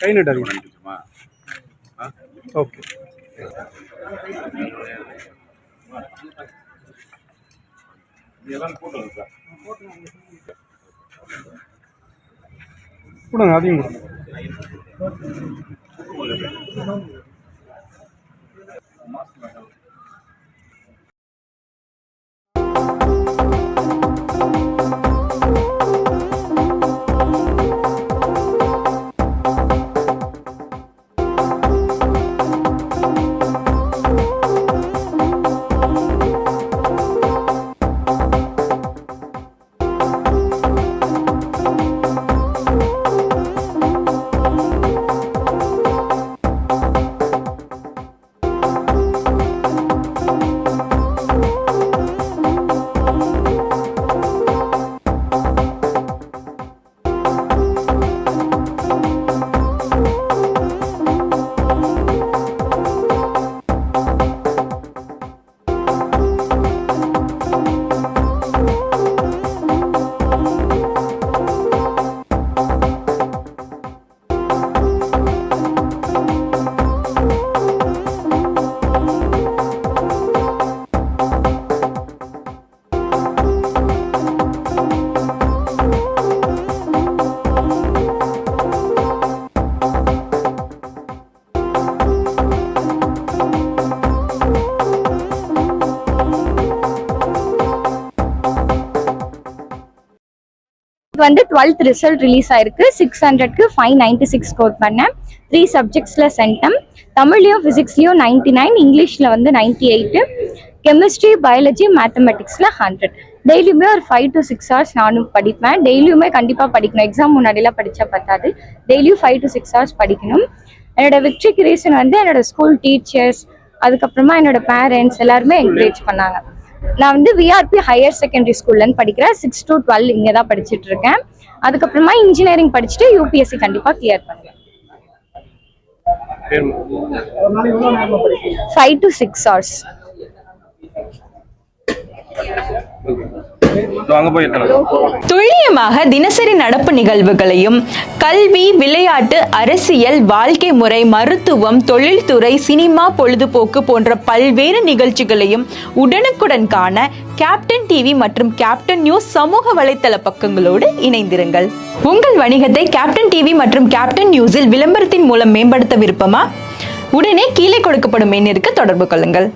கை நட்டாதீங்க. Okay. கொடுங்க, அதையும் கொடுங்க. வந்து 12th ரிசல்ட் ரிலீஸ் ஆயிருக்கு. 600க்கு 596 ஸ்கோர் பண்ணேன். 3 சப்ஜெக்ட்ஸ்ல சென்டம். தமிழ்லயும் பிசிக்ஸ்லயும் 99, இங்கிலீஷ்ல வந்து 98, கெமிஸ்ட்ரி, பயாலஜி, மேத்தமெட்டிக்ஸ்ல 100. டெய்லியுமே ஒரு 5 to 6 hours நானும் படிப்பேன். டெய்லியுமே கண்டிப்பா படிக்கணும். எக்ஸாம் முன்னாடிலாம் படிச்சா பத்தாது. டெய்லியும் 5 to 6 hours படிக்கணும். என்னோட விக்டரிக்கு ரீசன் வந்து என்னோட ஸ்கூல் டீச்சர்ஸ், அதுக்கப்புறமா என்னோட பேரண்ட்ஸ் எல்லாருமே என்கரேஜ் பண்ணாங்க. நான் வந்து விஆர்பி ஹையர் செகண்டரி ஸ்கூல்ல படிக்கிறேன். 6 to 12 இங்கே தான் படிச்சுட்டு இருக்கேன். அதுக்கப்புறமா இன்ஜினியரிங் படிச்சுட்டு யூபிஎஸ்சி கண்டிப்பா கிளியர் பண்ணுவேன். 5 to 6 hours. துல்லியமாக தினசரி நடப்பு நிகழ்வுகளையும் கல்வி, விளையாட்டு, அரசியல், வாழ்க்கை முறை, மருத்துவம், தொழில்துறை, சினிமா, பொழுதுபோக்கு போன்ற பல்வேறு நிகழ்ச்சிகளையும் உடனுக்குடன் காண கேப்டன் டிவி மற்றும் கேப்டன் நியூஸ் சமூக வலைத்தள பக்கங்களோடு இணைந்திருங்கள். உங்கள் வணிகத்தை கேப்டன் டிவி மற்றும் கேப்டன் நியூஸில் விளம்பரத்தின் மூலம் மேம்படுத்த விருப்பமா? உடனே கீழே கொடுக்கப்படும் எண்ணிற்கு தொடர்பு கொள்ளுங்கள்.